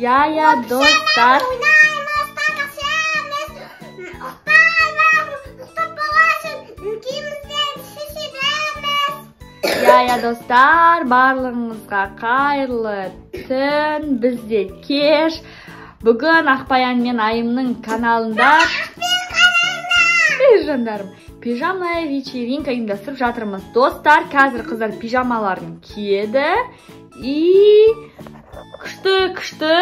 Ya dostlar. Ya dostlar, barlığınızga qayırlı tün, bizde kеш. Bugün Akbayan men Ayımның kanalında pijama вечеринка ұйымдастырып жатырмыз. Достар, қазір қыздар пижамаларын киеді и күшті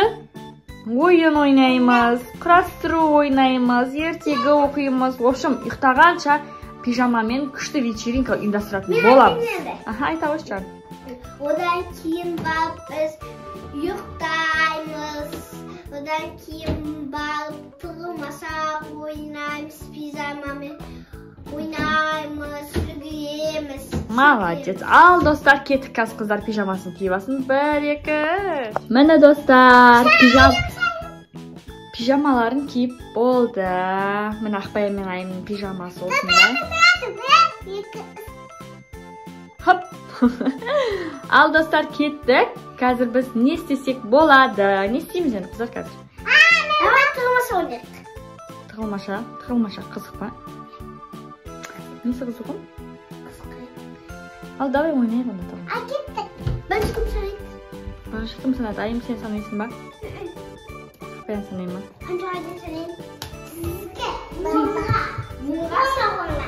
ойын ойнаймыз, құрастыру ойнаймыз, ертегі оқимыз. В общем, ұйықтағанша пижамамен күшті вечеринка ұйымдастыратын боламыз. Айта қойшы. Одан кейін барып біз ұйықтаймыз. Одан кейін барып тұрмаса ойнаймыз, пижамамен ойнаймыз, жүгіреміз. Молодец. Ал достар, кеттік қазір қыздар пижамасын киіп алсын. 1-2. Міне достар, пижамаларын киіп болды. Міне Ақбаян мен Айымның пижамасы осындай. Хоп. Ал достар, кеттік. Қазір біз не істесек болады? Не істейміз енді қыздар қазір? Тығылмаша ойнайық. Тығылмаша қызық па? Несі қызық ол? Ал давай ойнайық онда тығылмаша. Кеттік. Бірінші санайды. Бірінші кім санады? Айым сен санайсың ба? Ақбаян санай ма? Қанша айдың санайын? Сізге. Мұға сауырла.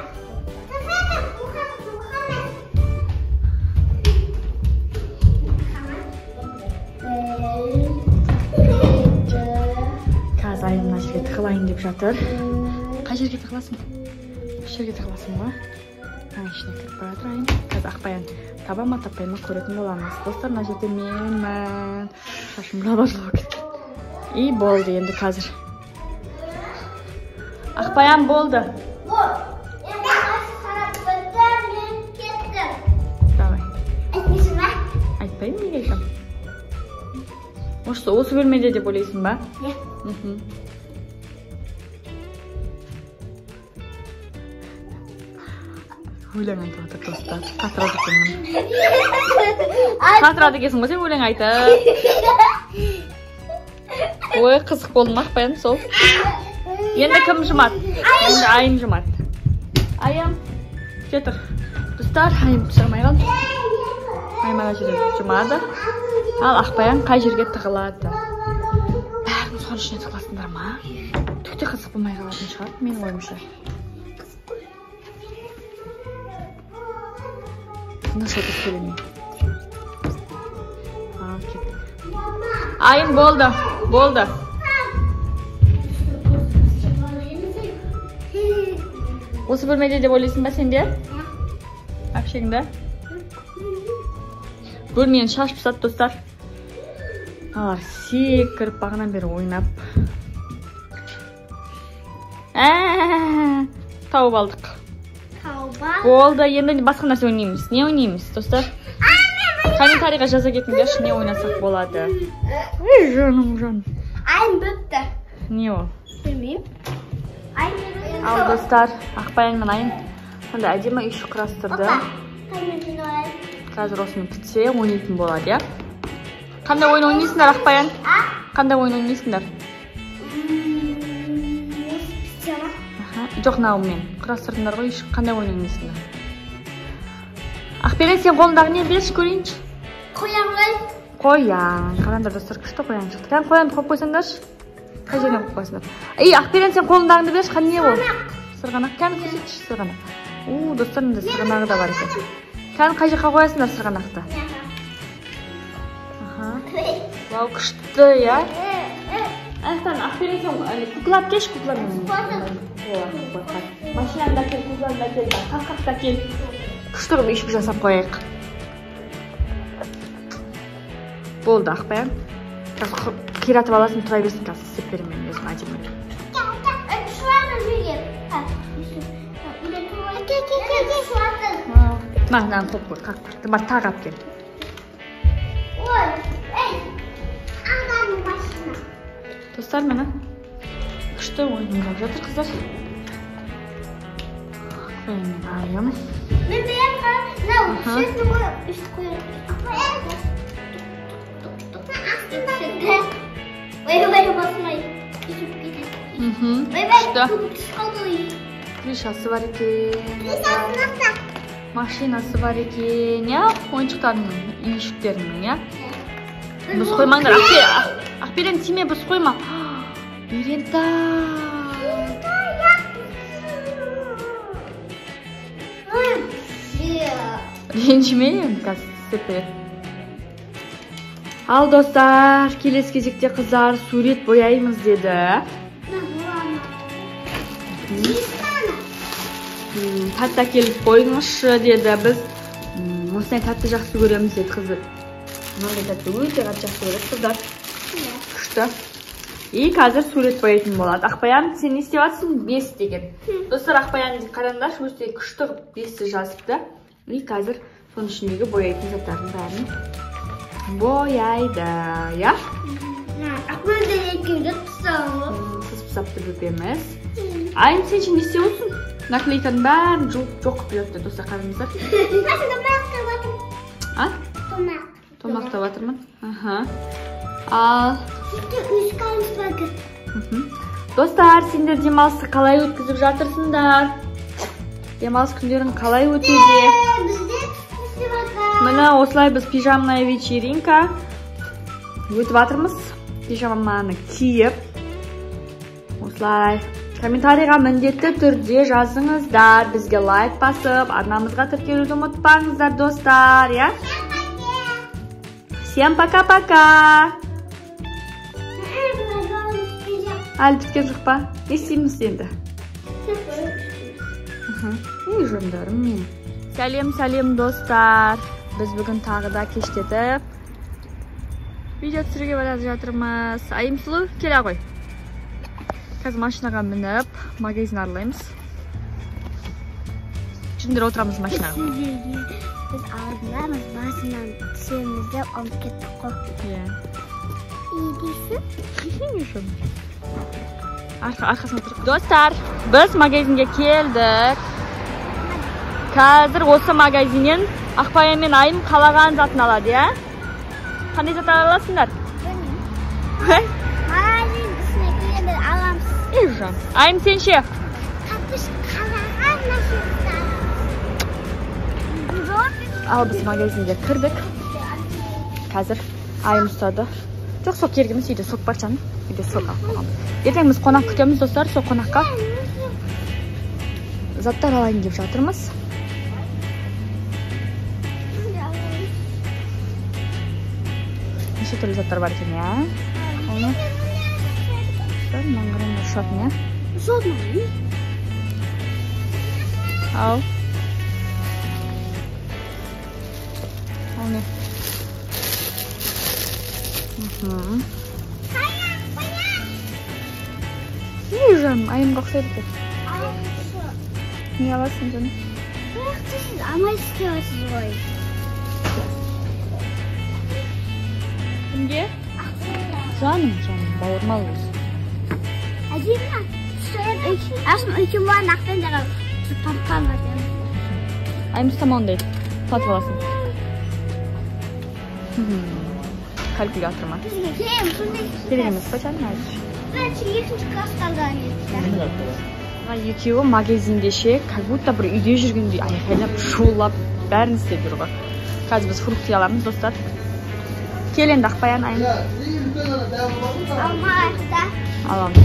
Қазір Айым мына жерге тығылайын деп жатыр. Қай жерге тығыласың? Осы жерге тығыласың ба? Ішіне кіріп бара жатыр Айым. Қазір Ақбаян таба ма таппай ма көретін боламыз. Достар, мына жерде менмін. Шашым мынадан жылап кеткен. И болды енді қазір. Ақбаян болды. Давай. Айтмайсың ба? Айтпаймын, неге айтам? Осы бөлмеде деп ойлайсың ба? Иә. Өлең айтып отыр достар. Қатырады екенмін. Қатырады екенсің ба сен өлең айтып? Ой, қызық болды ма Ақбаян сол? Енді кім жұмады? Енді Айым жұмады. Айым, кетір. Достар, Айым шығамай қалды. Айым ана жерде жұмады. Ал Ақбаян қай жерге тығылады? Бәрін соның ішіне тығыласыңдар ма? Түкте қызық болмай қалатын шығар, менің ойымша. Тыныш отыр сөйлемей. Ал кет. Айым болды. Осы бөлмеде деп ойлайсың ба сенде? Әпшегіңді? Бөлмені шашып тастады достар. Алар секіріп бағынан бері ойнап. Тауып алдық. Болды, енді басқа нәрсе ойнаймыз. Не ойнаймыз, достар? Комментарийға жаза кетіңдерші, не ойнасақ болады. Ей, жаным. Айым бөпті. Не ол? Білмеймін. Ал достар, Ақбаян мен Айым сонда әдемі үйші құрастырды. Қазір осыны бітсе ойнайтын болады, я? Қандай ойын ойнайсыңдар, Ақбаян? Қандай ойын ойнайсыңдар? Жоқ, наумен. Құрастырдыңдар ғой, қандай ойын ойнайсыңдар? Ақберен, сен қолындағы не берші көрейінші? Қоян ғой. Қоян. Қарандар достар, күшті қоян шықты. Кән қоянды қойып қойсаңдар? Қай жерден қойып қойсыңдар? Ей, Ақберен, сен қолындағыңды берші, қан не ол? Сырғанақ. Кән көрсетші сырғанақ. Достарымда сырғанағы да бар екен. Кән қай жаққа қоясыңдар сырғанақты? Вау, күшті, я? Аяқтан, Ақберен, сен куклап кеш, куклап. Машинамда кел, кукламда кел, қаққақта кел. Күшті қылып үйшік жасап қойайық. Болды, Ақбаян. Қазір қиратып аласын, тұра берсін, қазір істеп беремін өзім әдемі. Мағынан қоп қой, қақпар. Бар, тағап кел. Достар, мені күшті ойнап жатыр қыздар. Қоян Айым. Мен берем Böyle basmayın. İşte. Çok çıkalım. Krişası var ekan. Nasıl? Mashinasi var ekan, ya. Oyunchiqlarning, eshiklarning, ya. Biz qo'ymanglar. Aqberen timay biz qo'yma. Berenta. Renjimayman, super. Al do'stlar, kelesi кезекте qizlar surat bo'yaymiz dedi. Tatta kelib qo'yingchi dedi. Biz o'sini tatta yaxshi ko'ramiz dedi qizlar. Bunday tatta o'ta yaxshi ko'radi qizlar. Kuchli. Hozir surat bo'yayotgan bo'ladi. Aqbayam, sen ne isteyapsan? 5 degan. Do'stlar, Aqbayamning qarindosh o'zi kuchli 5 yozibdi. Hozir so'ng ichidagi bo'yayotgan zatlarni barini bo'yaydi, ya? Aqbayamda yakunda tutsam. Siz pisabdi bo'lamiz. Ayni sen ne istiyorsun? Nakleykanın barini çok qilib do'stlar, qaramizlar. Ha? Tomoq tavatirman. Aha. Al. Do'stlar, sendер демалысты қалай өткізіп жатырсыңдар? Демалыс күндерің қалай өтуде? Міне осылай біз пижамная вечеринка өтіп жатырмыз. Пижаманы киіп. Осылай. Комментарийға міндетті түрде жазыңыздар. Бізге лайк басып, арнамызға тіркелуді ұмытпаңыздар, достар, я? Всем пока-пока. Әлі біткен жоқ па? Не істейміз енді? Ей, жондарым мен. Сәлем, достар. Біз бүгін тағы да кештетіп видео түсіруге бара жатырмыз. Айымсұлу, келе ғой. Қазір машинаға мініп, магазин аралаймыз. Şimdi отырамыз машинаға. Biz aldığımız basından düşüğümüzde alıp gittik o. İyi değilsin. İyiymişim. Arkasına тұрып. Dostlar, biz magazinге келдік. Қазір осы магазиннен Aqbayam мен Айым қалаған затын алады, ya? Қандай зат аласыңдар? Magazin üstüne giyelim alamız. İyiymişim. Ayım sen şey? Kapış kalağan nasılsın? Al biz magazinге кірдік. Қазір Айым ұстады. Жоқ, sok кергіміз үйде sok бар жаным. Үйде sok алып. Ертең біз қонақ күтеміз, достар. Сол қонаққа заттар алайын деп жатырмыз. Неше түрлі заттар бар екен, ya? Оны маңғырын ұшатын, ya? Жолма. Ал. Ал не? Не, жаным, Айымға ұқсайды екен. Не аласың, жаным? Siz ama istiyorsunuz o. Kimге? Жаным, бауырмал болсын. Azimle, aslında üçün var nakden de tutamkan var. Айым таман дейді. Сатып аласың. Kalbiga atırma. Керек емес па, жаным, әзір? Ben şimdi 2. klaslardan gittim. Екеуі магазинде ше, как будто бір үйде жүргендей айқайлап, шулап, бәрін істеп жүр ғой. Қазір біз фрукты аламыз, достар. Кел енді Aqbayam, Айым. Ama artık Аламыз.